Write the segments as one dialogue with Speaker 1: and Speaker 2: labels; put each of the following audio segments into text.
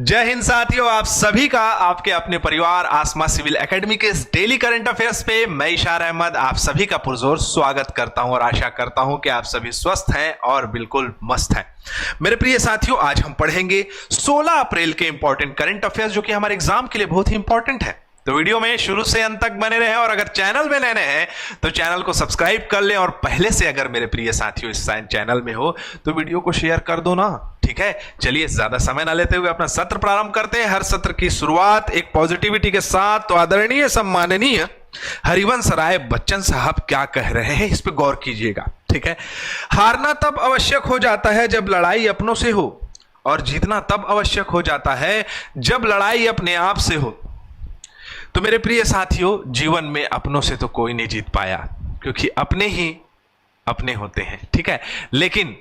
Speaker 1: जय हिंद साथियों, आप सभी का आपके अपने परिवार आसमा सिविल एकेडमी के इस डेली करंट अफेयर्स पे मैं इशार अहमद आप सभी का पुरजोर स्वागत करता हूं और आशा करता हूं कि आप सभी स्वस्थ हैं और बिल्कुल मस्त हैं। मेरे प्रिय साथियों, आज हम पढ़ेंगे 16 अप्रैल के इंपॉर्टेंट करंट अफेयर्स जो कि हमारे एग्जाम के लिए बहुत ही इंपॉर्टेंट है। तो वीडियो में शुरू से अंत तक बने रहें और अगर चैनल में नए हैं तो चैनल को सब्सक्राइब कर लें और पहले से अगर मेरे प्रिय साथियों इस चैनल में हो तो वीडियो को शेयर कर दो ना। ठीक है, चलिए ज्यादा समय ना लेते हुए अपना सत्र प्रारंभ करते हैं। हर सत्र की शुरुआत एक पॉजिटिविटी के साथ। तो आदरणीय सम्माननीय हरिवंश राय बच्चन साहब क्या कह रहे हैं, इस पे गौर कीजिएगा। ठीक है, हारना तब आवश्यक हो जाता है जब लड़ाई अपनों से हो और जीतना तब आवश्यक हो जाता है जब लड़ाई अपने आप से हो। तो मेरे प्रिय साथियों, जीवन में अपनों से तो कोई नहीं जीत पाया क्योंकि अपने ही अपने होते हैं। ठीक है, लेकिन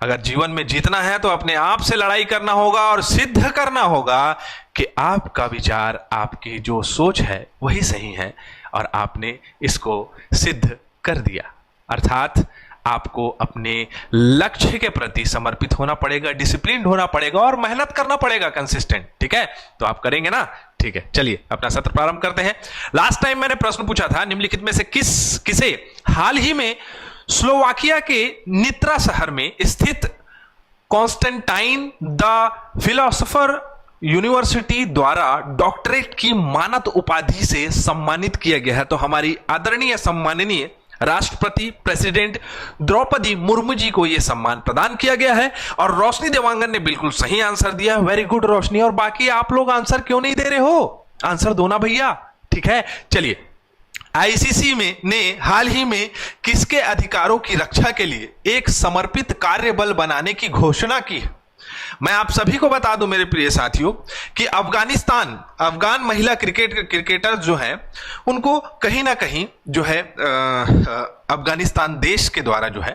Speaker 1: अगर जीवन में जीतना है तो अपने आप से लड़ाई करना होगा और सिद्ध करना होगा कि आपका विचार, आपकी जो सोच है वही सही है और आपने इसको सिद्ध कर दिया। अर्थात आपको अपने लक्ष्य के प्रति समर्पित होना पड़ेगा, डिसिप्लिन होना पड़ेगा और मेहनत करना पड़ेगा, कंसिस्टेंट। ठीक है, तो आप करेंगे ना। ठीक है, चलिए अपना सत्र प्रारंभ करते हैं। लास्ट टाइम मैंने प्रश्न पूछा था, निम्नलिखित में से किसे हाल ही में स्लोवाकिया के नित्रा शहर में स्थित कॉन्स्टेंटाइन द फिलोसोफर यूनिवर्सिटी द्वारा डॉक्टरेट की मानद उपाधि से सम्मानित किया गया है। तो हमारी आदरणीय सम्माननीय राष्ट्रपति प्रेसिडेंट द्रौपदी मुर्मू जी को यह सम्मान प्रदान किया गया है और रोशनी देवांगन ने बिल्कुल सही आंसर दिया। वेरी गुड रोशनी। और बाकी आप लोग आंसर क्यों नहीं दे रहे हो? आंसर दो ना भैया। ठीक है, चलिए। आईसीसी ने हाल ही में किसके अधिकारों की रक्षा के लिए एक समर्पित कार्यबल बनाने की घोषणा की है? मैं आप सभी को बता दूं मेरे प्रिय साथियों कि अफगान महिला क्रिकेटर जो है उनको कहीं ना कहीं जो है अफगानिस्तान देश के द्वारा जो है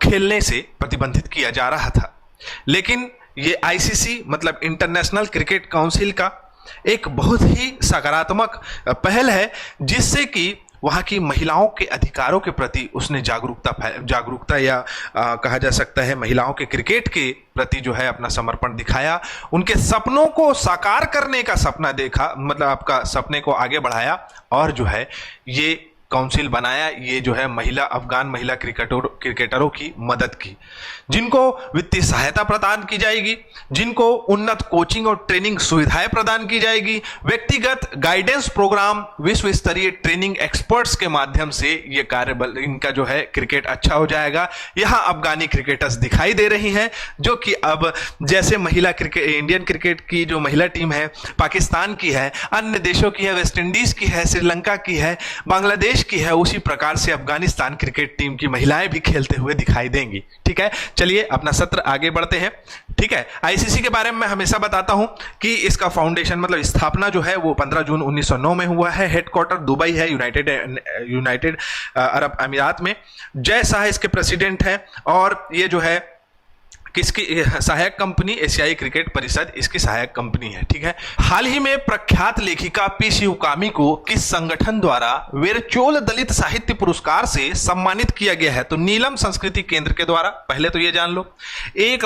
Speaker 1: खेलने से प्रतिबंधित किया जा रहा था। लेकिन ये आईसीसी मतलब इंटरनेशनल क्रिकेट काउंसिल का एक बहुत ही सकारात्मक पहल है जिससे कि वहां की महिलाओं के अधिकारों के प्रति उसने जागरूकता या कहा जा सकता है महिलाओं के क्रिकेट के प्रति जो है अपना समर्पण दिखाया, उनके सपनों को साकार करने का सपना देखा, मतलब आपका सपने को आगे बढ़ाया और जो है ये काउंसिल बनाया। ये जो है अफगान महिला क्रिकेटरों की मदद की, जिनको वित्तीय सहायता प्रदान की जाएगी, जिनको उन्नत कोचिंग और ट्रेनिंग सुविधाएं प्रदान की जाएगी, व्यक्तिगत गाइडेंस प्रोग्राम, विश्व स्तरीय ट्रेनिंग एक्सपर्ट्स के माध्यम से ये कार्यबल इनका जो है क्रिकेट अच्छा हो जाएगा। यहां अफगानी क्रिकेटर्स दिखाई दे रही हैं जो कि अब जैसे महिला क्रिकेट, इंडियन क्रिकेट की जो महिला टीम है पाकिस्तान की है, अन्य देशों की है, वेस्ट इंडीज की है, श्रीलंका की है, बांग्लादेश की है, उसी प्रकार से अफगानिस्तान क्रिकेट टीम की महिलाएं भी खेलते हुए दिखाई देंगी। ठीक है, चलिए अपना सत्र आगे बढ़ते हैं। ठीक है, आईसीसी के बारे में मैं हमेशा बताता हूं कि इसका फाउंडेशन मतलब स्थापना जो है वो 15 जून 1909 में हुआ है। हेडक्वार्टर दुबई है, यूनाइटेड अरब अमीरात में। जय शाह इसके प्रेसिडेंट हैं और ये जो है किसकी सहायक कंपनी, एशियाई क्रिकेट परिषद इसकी सहायक कंपनी है। ठीक है, हाल ही में प्रख्यात लेखिका पी शिवकामी को किस संगठन द्वारा वेरचोल दलित साहित्य पुरस्कार से सम्मानित किया गया है? तो नीलम संस्कृति केंद्र के द्वारा। पहले तो ये जान लो, 1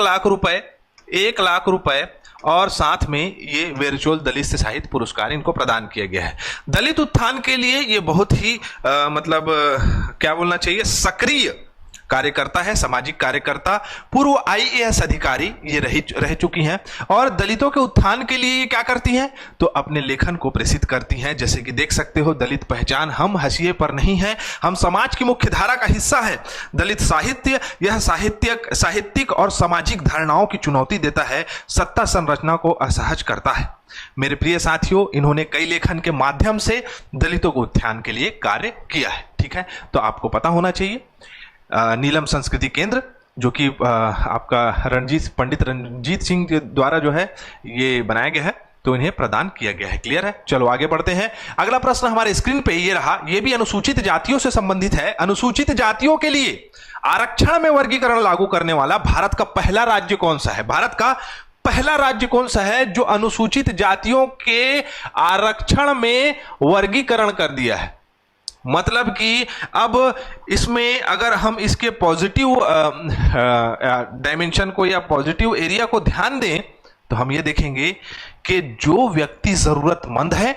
Speaker 1: लाख रुपए और साथ में ये वेरचोल दलित साहित्य पुरस्कार इनको प्रदान किया गया है। दलित उत्थान के लिए ये बहुत ही क्या बोलना चाहिए, सक्रिय कार्यकर्ता है, सामाजिक कार्यकर्ता, पूर्व आईएएस अधिकारी ये रह चुकी हैं और दलितों के उत्थान के लिए ये क्या करती हैं? तो अपने लेखन को प्रेषित करती हैं। जैसे कि देख सकते हो, दलित पहचान, हम हाशिए पर नहीं हैं, हम समाज की मुख्य धारा का हिस्सा है। दलित साहित्य यह साहित्यिक और सामाजिक धारणाओं की चुनौती देता है, सत्ता संरचना को असहज करता है। मेरे प्रिय साथियों, इन्होंने कई लेखन के माध्यम से दलितों के उत्थान के लिए कार्य किया है। ठीक है, तो आपको पता होना चाहिए नीलम संस्कृति केंद्र जो कि आपका पंडित रणजीत सिंह के द्वारा जो है ये बनाया गया है, तो इन्हें प्रदान किया गया है। क्लियर है? चलो आगे बढ़ते हैं। अगला प्रश्न हमारे स्क्रीन पे ये रहा, ये भी अनुसूचित जातियों से संबंधित है। अनुसूचित जातियों के लिए आरक्षण में वर्गीकरण लागू करने वाला भारत का पहला राज्य कौन सा है? भारत का पहला राज्य कौन सा है जो अनुसूचित जातियों के आरक्षण में वर्गीकरण कर दिया है? मतलब कि अब इसमें अगर हम इसके पॉजिटिव डायमेंशन को या पॉजिटिव एरिया को ध्यान दें तो हम ये देखेंगे कि जो व्यक्ति जरूरतमंद है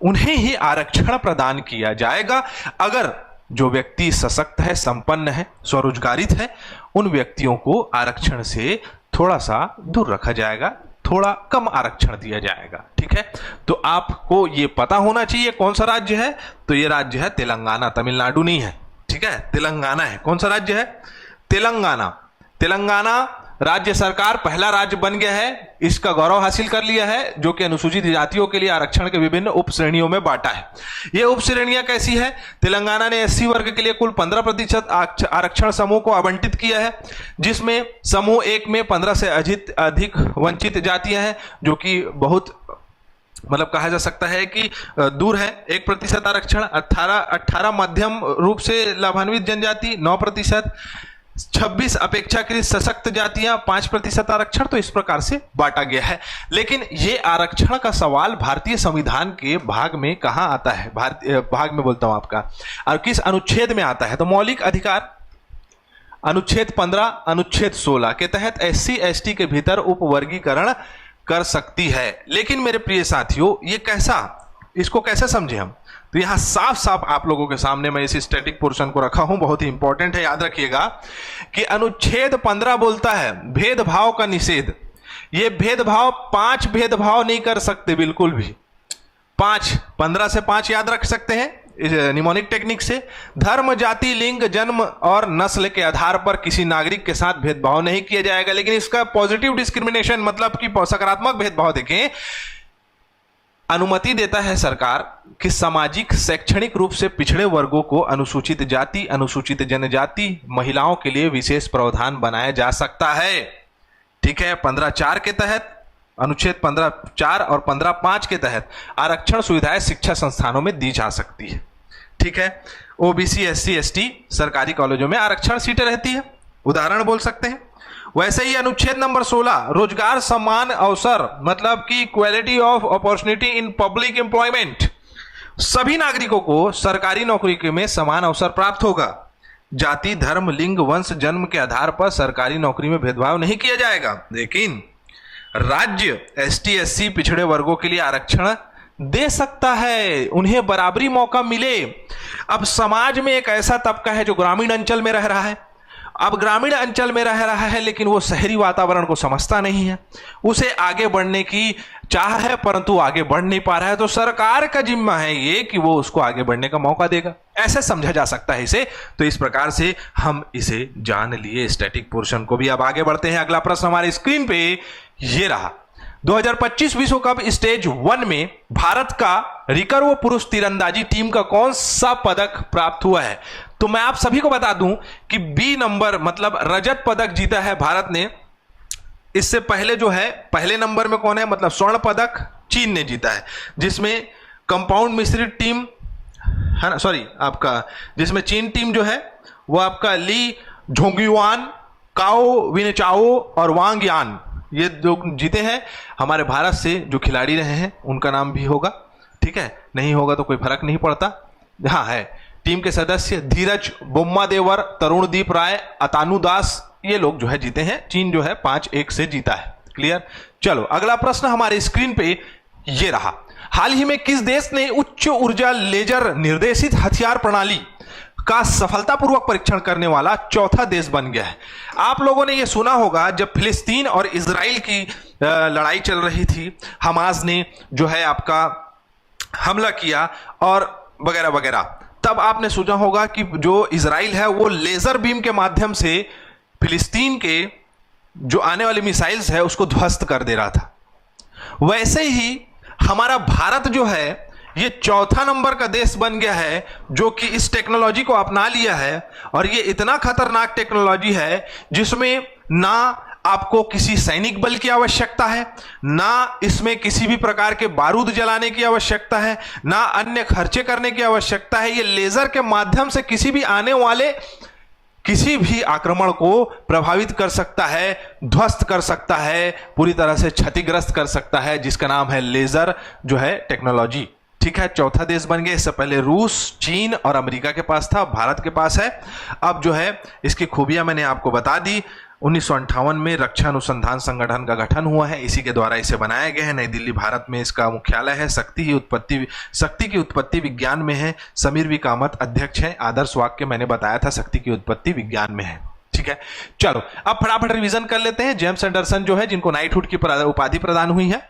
Speaker 1: उन्हें ही आरक्षण प्रदान किया जाएगा। अगर जो व्यक्ति सशक्त है, संपन्न है, स्वरोजगारित है, उन व्यक्तियों को आरक्षण से थोड़ा सा दूर रखा जाएगा, थोड़ा कम आरक्षण दिया जाएगा। ठीक है, तो आपको ये पता होना चाहिए कौन सा राज्य है। तो ये राज्य है तेलंगाना, तमिलनाडु नहीं है। ठीक है, तेलंगाना है। कौन सा राज्य है? तेलंगाना। तेलंगाना राज्य सरकार पहला राज्य बन गया है, इसका गौरव हासिल कर लिया है, जो कि अनुसूचित जातियों के लिए आरक्षण के विभिन्न उप श्रेणियों में बांटा है। ये उप श्रेणियां कैसी है? तेलंगाना ने एससी वर्ग के लिए कुल 15% आरक्षण समूह को आवंटित किया है, जिसमें समूह 1 में 15 से अधिक वंचित जातियां हैं, जो कि बहुत मतलब कहा जा सकता है कि दूर है। 1% आरक्षण। 18 मध्यम रूप से लाभान्वित जनजाति 9%, 26 अपेक्षाकृत सशक्त जातियां 5% आरक्षण। तो इस प्रकार से बांटा गया है। लेकिन ये आरक्षण का सवाल भारतीय संविधान के भाग में कहां आता है? भारतीय भाग में बोलता हूं आपका, और किस अनुच्छेद में आता है? तो मौलिक अधिकार अनुच्छेद 15, अनुच्छेद 16 के तहत एससी एसटी के भीतर उपवर्गीकरण कर सकती है। लेकिन मेरे प्रिय साथियों, ये कैसा, इसको कैसे समझे हम? तो यहां साफ साफ आप लोगों के सामने मैं इस स्टैटिक पोर्शन को रखा हूं, बहुत ही इंपॉर्टेंट है, याद रखिएगा कि अनुच्छेद 15 बोलता है भेदभाव का निषेध। ये भेदभाव 5 भेदभाव नहीं कर सकते बिल्कुल भी। 15 से 5 याद रख सकते हैं निमोनिक टेक्निक से। धर्म, जाति, लिंग, जन्म और नस्ल के आधार पर किसी नागरिक के साथ भेदभाव नहीं किया जाएगा। लेकिन इसका पॉजिटिव डिस्क्रिमिनेशन मतलब कि सकारात्मक भेदभाव देखें, अनुमति देता है सरकार कि सामाजिक शैक्षणिक रूप से पिछड़े वर्गों को अनुसूचित जाति, अनुसूचित जनजाति, महिलाओं के लिए विशेष प्रावधान बनाया जा सकता है। ठीक है, 15(4) के तहत, अनुच्छेद 15(4) और 15(5) के तहत आरक्षण सुविधाएं शिक्षा संस्थानों में दी जा सकती है। ठीक है, ओबीसी, एससी, एसटी सरकारी कॉलेजों में आरक्षण सीटें रहती है, उदाहरण बोल सकते हैं। वैसे ही अनुच्छेद नंबर 16 रोजगार समान अवसर मतलब कि equality of opportunity in public employment, सभी नागरिकों को सरकारी नौकरी में समान अवसर प्राप्त होगा। जाति, धर्म, लिंग, वंश, जन्म के आधार पर सरकारी नौकरी में भेदभाव नहीं किया जाएगा। लेकिन राज्य एसटी एससी पिछड़े वर्गों के लिए आरक्षण दे सकता है, उन्हें बराबरी मौका मिले। अब समाज में एक ऐसा तबका है जो ग्रामीण अंचल में रह रहा है। अब ग्रामीण अंचल में रह रहा है लेकिन वो शहरी वातावरण को समझता नहीं है, उसे आगे बढ़ने की चाह है परंतु आगे बढ़ नहीं पा रहा है। तो सरकार का जिम्मा है ये कि वो उसको आगे बढ़ने का मौका देगा, ऐसे समझा जा सकता है इसे। तो इस प्रकार से हम इसे जान लिए स्टैटिक पोर्शन को भी। अब आगे बढ़ते हैं। अगला प्रश्न हमारे स्क्रीन पे ये रहा। 2025 विश्व कप स्टेज 1 में भारत का रिकर्व पुरुष तीरंदाजी टीम का कौन सा पदक प्राप्त हुआ है? तो मैं आप सभी को बता दूं कि बी नंबर मतलब रजत पदक जीता है भारत ने। इससे पहले जो है पहले नंबर में कौन है, मतलब स्वर्ण पदक चीन ने जीता है, जिसमें कंपाउंड मिश्रित टीम है ना, सॉरी आपका, जिसमें चीन टीम जो है वो आपका ली झोंगयुआन, काओ विनचाओ और वांग यान, ये जो जीते हैं। हमारे भारत से जो खिलाड़ी रहे हैं उनका नाम भी होगा, ठीक है, नहीं होगा तो कोई फर्क नहीं पड़ता। हाँ है, टीम के सदस्य धीरज बोम्मादेवर, तरुणदीप राय, अतानु दास, ये लोग जो है जीते हैं। चीन जो है 5-1 से जीता है। क्लियर? चलो अगला प्रश्न हमारे स्क्रीन पे ये रहा। हाल ही में किस देश ने उच्च ऊर्जा लेजर निर्देशित हथियार प्रणाली का सफलतापूर्वक परीक्षण करने वाला चौथा देश बन गया है? आप लोगों ने यह सुना होगा जब फिलिस्तीन और इजराइल की लड़ाई चल रही थी, हमास ने जो है आपका हमला किया और वगैरह वगैरह, तब आपने सोचा होगा कि जो इजराइल है वो लेजर बीम के माध्यम से फिलिस्तीन के जो आने वाली मिसाइल्स है उसको ध्वस्त कर दे रहा था। वैसे ही हमारा भारत जो है ये चौथा नंबर का देश बन गया है जो कि इस टेक्नोलॉजी को अपना लिया है। और ये इतना खतरनाक टेक्नोलॉजी है जिसमें ना आपको किसी सैनिक बल की आवश्यकता है, ना इसमें किसी भी प्रकार के बारूद जलाने की आवश्यकता है, ना अन्य खर्चे करने की आवश्यकता है। ये लेजर के माध्यम से किसी भी आने वाले किसी भी आक्रमण को प्रभावित कर सकता है, ध्वस्त कर सकता है, पूरी तरह से क्षतिग्रस्त कर सकता है, जिसका नाम है लेजर जो है टेक्नोलॉजी। ठीक है, चौथा देश बन गया। इससे पहले रूस, चीन और अमेरिका के पास था, भारत के पास है। अब जो है इसकी खूबियां मैंने आपको बता दी। 1958 में रक्षा अनुसंधान संगठन का गठन हुआ है, इसी के द्वारा इसे बनाया गया है। नई दिल्ली भारत में इसका मुख्यालय है। शक्ति की उत्पत्ति विज्ञान में है। समीर वी कामत अध्यक्ष हैं। आदर्श वाक्य मैंने बताया था, शक्ति की उत्पत्ति विज्ञान में है। ठीक है, चलो अब फटाफट रिवीजन कर लेते हैं। जेम्स एंडरसन जो है, जिनको नाइटहुड की उपाधि प्रदान हुई है।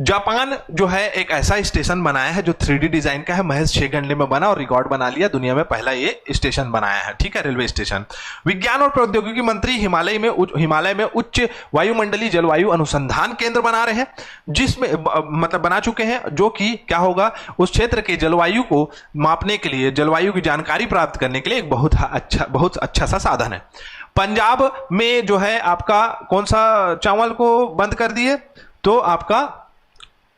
Speaker 1: जापान जो है एक ऐसा स्टेशन बनाया है जो 3D डिजाइन का है, महज 6 घंटे में बना और रिकॉर्ड बना लिया, दुनिया में पहला ये स्टेशन बनाया है। ठीक है, रेलवे स्टेशन। विज्ञान और प्रौद्योगिकी मंत्री हिमालय में उच्च वायुमंडलीय जलवायु अनुसंधान केंद्र बना रहे हैं, जिसमें मतलब बना चुके हैं, जो कि क्या होगा, उस क्षेत्र के जलवायु को मापने के लिए, जलवायु की जानकारी प्राप्त करने के लिए एक बहुत अच्छा सा साधन है। पंजाब में जो है आपका कौन सा चावल को बंद कर दिए, तो आपका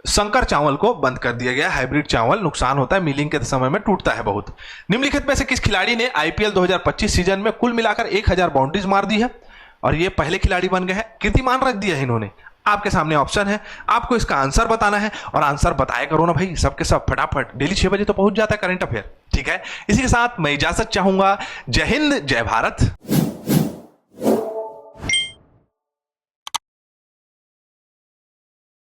Speaker 1: संकर चावल को बंद कर दिया गया। हाइब्रिड चावल नुकसान होता है, मिलिंग के समय में टूटता है बहुत। निम्नलिखित में से किस खिलाड़ी ने आईपीएल 2025 सीजन में कुल मिलाकर 1000 बाउंड्रीज मार दी है और ये पहले खिलाड़ी बन गए हैं, कीर्तिमान रख दिया है इन्होंने। आपके सामने ऑप्शन है, आपको इसका आंसर बताना है और आंसर बताया करो ना भाई, सबके सब फटाफट। डेली 6 बजे तो पहुंच जाता है करंट अफेयर। ठीक है, इसी के साथ मैं इजाजत चाहूंगा। जय हिंद, जय भारत।